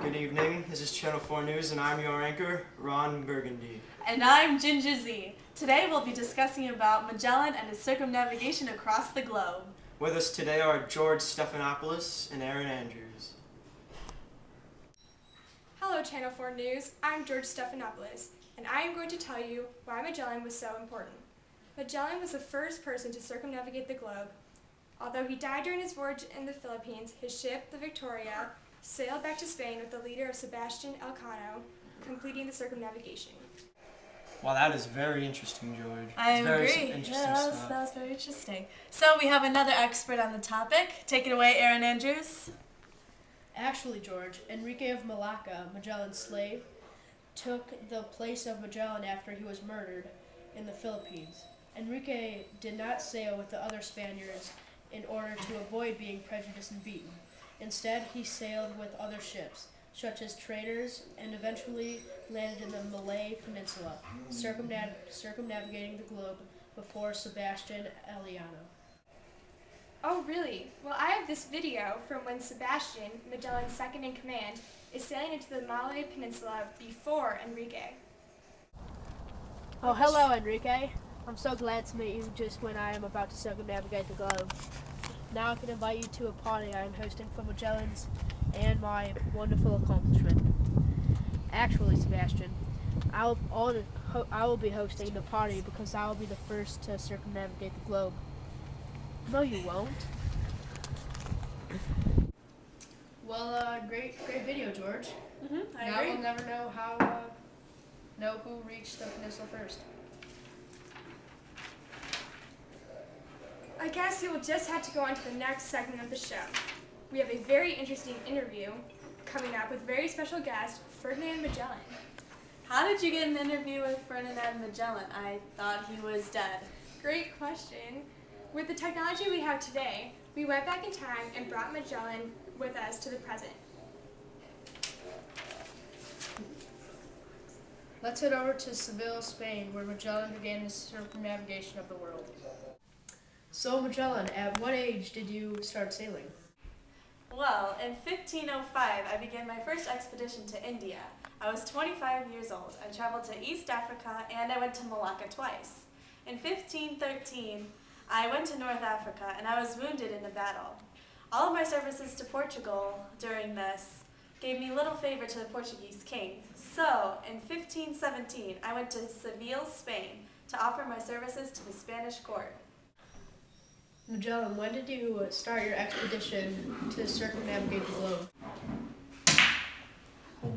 Good evening. This is Channel 4 News, and I'm your anchor, Ron Burgundy. And I'm Ginger Z. Today we'll be discussing about Magellan and his circumnavigation across the globe. With us today are George Stephanopoulos and Aaron Andrews. Hello, Channel 4 News. I'm George Stephanopoulos, and I am going to tell you why Magellan was so important. Magellan was the first person to circumnavigate the globe. Although he died during his voyage in the Philippines, his ship, the Victoria, sailed back to Spain with the leader of Sebastian Elcano, completing the circumnavigation. Wow, that is very interesting, George. I It's very agree. interesting That stuff. was very interesting. So we have another expert on the topic. Take it away, Aaron Andrews. Actually, George, Enrique of Malacca, Magellan's slave, took the place of Magellan after he was murdered in the Philippines. Enrique did not sail with the other Spaniards in order to avoid being prejudiced and beaten. Instead, he sailed with other ships, such as traders, and eventually landed in the Malay Peninsula, circumnavigating the globe before Sebastian Elcano. Oh, really? Well, I have this video from when Sebastian, Magellan's second in command, is sailing into the Malay Peninsula before Enrique. Oh, hello, Enrique. I'm so glad to meet you just when I am about to circumnavigate the globe. Now I can invite you to a party I am hosting for Magellan's and my wonderful accomplishment. Actually, Sebastian, I will be hosting the party because I will be the first to circumnavigate the globe. No, you won't. Well, great video, George. I Now agree. we'll never know who reached the peninsula first. I guess you will just have to go on to the next segment of the show. We have a very interesting interview coming up with very special guest, Ferdinand Magellan. How did you get an interview with Ferdinand Magellan? I thought he was dead. Great question. With the technology we have today, we went back in time and brought Magellan with us to the present. Let's head over to Seville, Spain, where Magellan began his circumnavigation of the world. So, Magellan, at what age did you start sailing? Well, in 1505, I began my first expedition to India. I was 25 years old. I traveled to East Africa and I went to Malacca twice. In 1513, I went to North Africa and I was wounded in a battle. All of my services to Portugal during this gave me little favor to the Portuguese king. So, in 1517, I went to Seville, Spain, to offer my services to the Spanish court. Magellan, when did you start your expedition to circumnavigate the globe?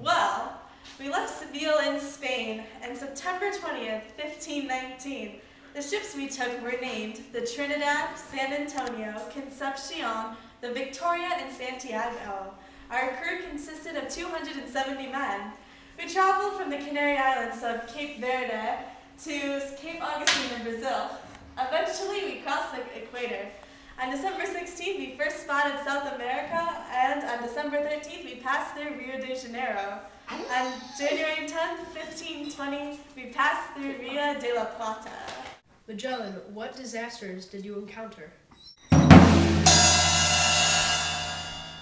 Well, we left Seville in Spain on September 20th, 1519. The ships we took were named the Trinidad, San Antonio, Concepcion, the Victoria, and Santiago. Our crew consisted of 270 men. We traveled from the Canary Islands of Cape Verde to Cape Augustine in Brazil. Eventually, we crossed the equator. On December 16th, we first spotted South America, and on December 13th, we passed through Rio de Janeiro. On January 10th, 1520, we passed through Rio de la Plata. Magellan, what disasters did you encounter?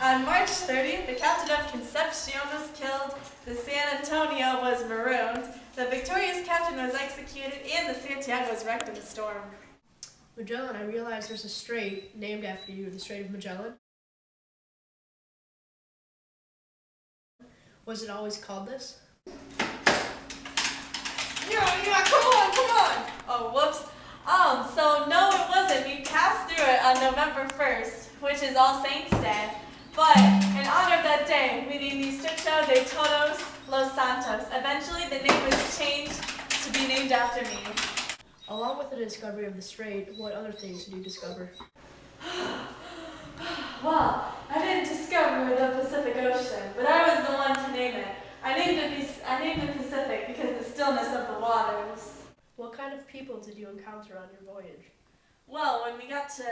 On March 30th, the captain of Concepcion was killed, the San Antonio was marooned, the Victoria's captain was executed, and the Santiago was wrecked in a storm. Magellan, I realize there's a strait named after you, the Strait of Magellan. Was it always called this? Yeah, come on! Oh, whoops. So no, it wasn't. We passed through it on November 1st, which is All Saints' Day. But in honor of that day, we named the Estrecho de Todos los Santos. Eventually, the name was changed to be named after me. Along with the discovery of the strait, what other things did you discover? Well, I didn't discover the Pacific Ocean, but I was the one to name it. I named it Pacific because of the stillness of the waters. What kind of people did you encounter on your voyage? Well, when we got to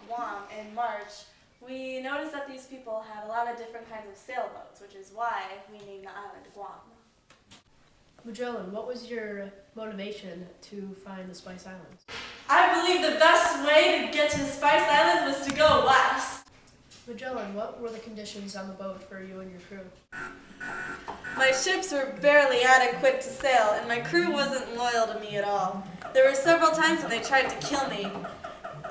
Guam in March, we noticed that these people had a lot of different kinds of sailboats, which is why we named the island Guam. Magellan, what was your motivation to find the Spice Islands? I believe the best way to get to the Spice Islands was to go west. Magellan, what were the conditions on the boat for you and your crew? My ships were barely adequate to sail, and my crew wasn't loyal to me at all. There were several times when they tried to kill me,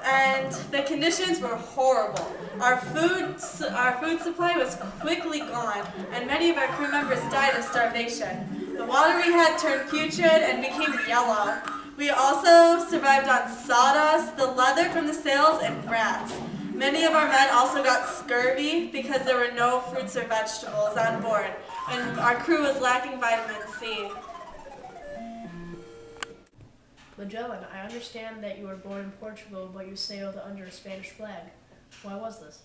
and the conditions were horrible. Our food supply was quickly gone, and many of our crew members died of starvation. The water we had turned putrid and became yellow. We also survived on sawdust, the leather from the sails, and rats. Many of our men also got scurvy because there were no fruits or vegetables on board, and our crew was lacking vitamin C. Magellan, I understand that you were born in Portugal, but you sailed under a Spanish flag. Why was this?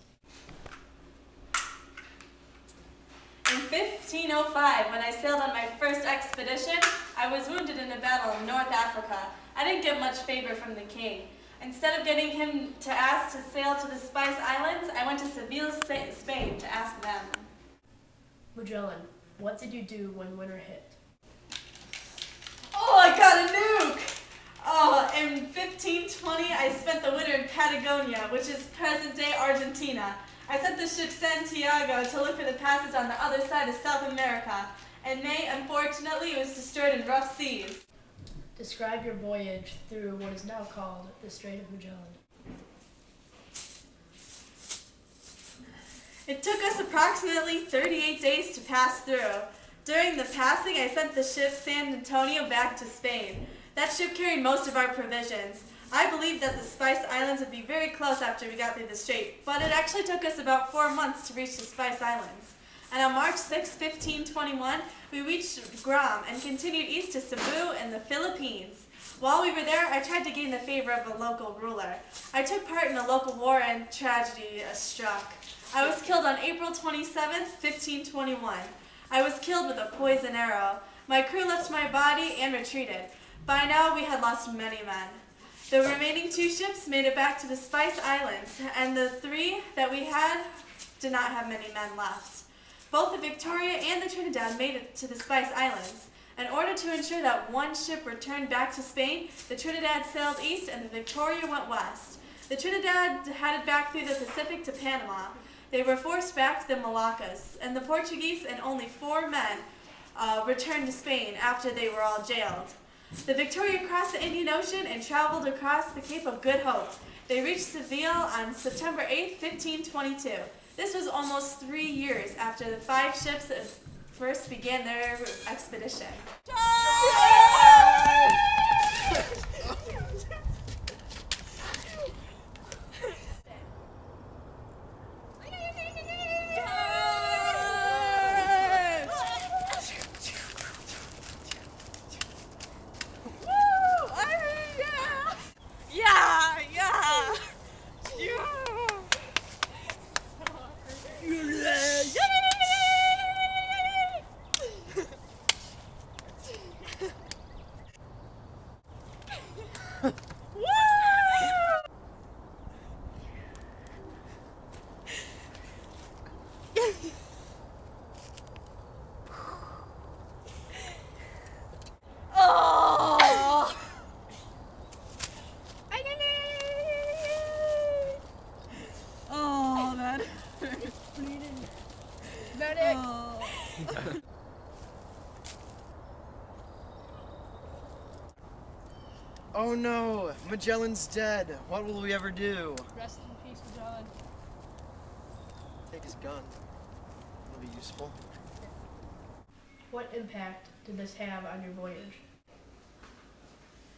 In 1505, when I sailed on my first expedition, I was wounded in a battle in North Africa. I didn't get much favor from the king. Instead of getting him to ask to sail to the Spice Islands, I went to Seville, Spain to ask them. Magellan, what did you do when winter hit? Oh, I got a nuke! Oh, in 1520, I spent the winter in Patagonia, which is present-day Argentina. I sent the ship Santiago to look for the passage on the other side of South America. In May, unfortunately, it was destroyed in rough seas. Describe your voyage through what is now called the Strait of Magellan. It took us approximately 38 days to pass through. During the passing, I sent the ship San Antonio back to Spain. That ship carried most of our provisions. I believed that the Spice Islands would be very close after we got through the strait, but it actually took us about 4 months to reach the Spice Islands. And on March 6, 1521, we reached Guam and continued east to Cebu in the Philippines. While we were there, I tried to gain the favor of a local ruler. I took part in a local war and tragedy struck. I was killed on April 27, 1521. I was killed with a poison arrow. My crew left my body and retreated. By now, we had lost many men. The remaining 2 ships made it back to the Spice Islands, and the 3 that we had did not have many men left. Both the Victoria and the Trinidad made it to the Spice Islands. In order to ensure that one ship returned back to Spain, the Trinidad sailed east and the Victoria went west. The Trinidad headed back through the Pacific to Panama. They were forced back to the Moluccas, and the Portuguese and only 4 men returned to Spain after they were all jailed. The Victoria crossed the Indian Ocean and traveled across the Cape of Good Hope. They reached Seville on September 8, 1522. This was almost 3 years after the 5 ships first began their expedition. Oh no, Magellan's dead. What will we ever do? Rest in peace, Magellan. Take his gun. It'll be useful. What impact did this have on your voyage?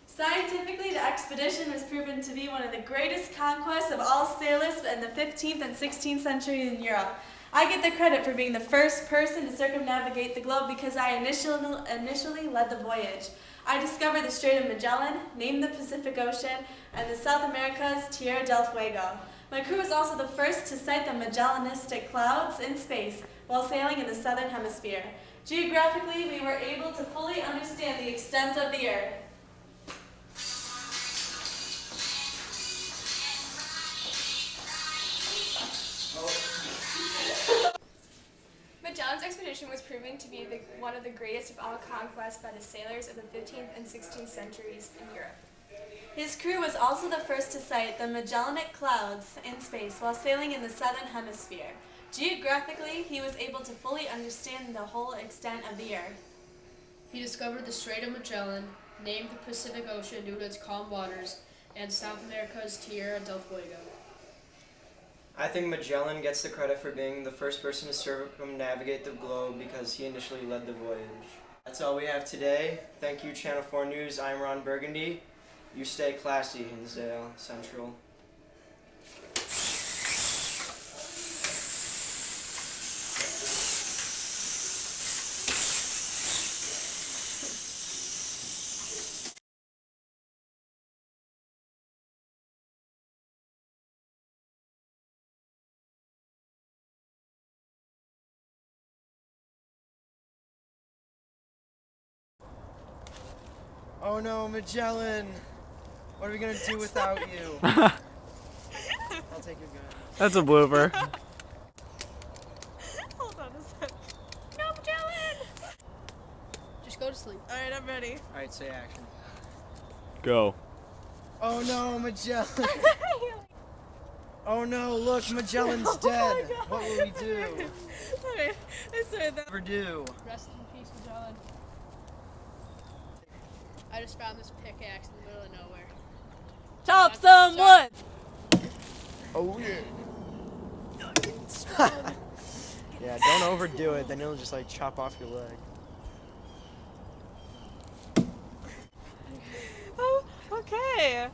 Scientifically, the expedition was proven to be one of the greatest conquests of all sailors in the 15th and 16th century in Europe. I get the credit for being the first person to circumnavigate the globe because I initially led the voyage. I discovered the Strait of Magellan, named the Pacific Ocean, and the South America's Tierra del Fuego. My crew was also the first to sight the Magellanistic clouds in space while sailing in the southern hemisphere. Geographically, we were able to fully understand the extent of the Earth. Magellan's expedition was proven to be one of the greatest of all conquests by the sailors of the 15th and 16th centuries in Europe. His crew was also the first to sight the Magellanic Clouds in space while sailing in the southern hemisphere. Geographically, he was able to fully understand the whole extent of the Earth. He discovered the Strait of Magellan, named the Pacific Ocean due to its calm waters, and South America's Tierra del Fuego. I think Magellan gets the credit for being the first person to circumnavigate the globe because he initially led the voyage. That's all we have today. Thank you, Channel 4 News. I'm Ron Burgundy. You stay classy, Hinsdale Central. Oh no, Magellan! What are we gonna do without you? I'll take your gun. That's a blooper. Hold on a sec. No, Magellan! Just go to sleep. Alright, I'm ready. Alright, say action. Go. Oh no, Magellan! Oh no, look, Magellan's dead! What will we do? Alright, I swear that. Never do. Rest in peace, Magellan. I just found this pickaxe in the middle of nowhere. Chop some wood! Oh yeah. Yeah, don't overdo it, then you'll just like chop off your leg. Oh, okay.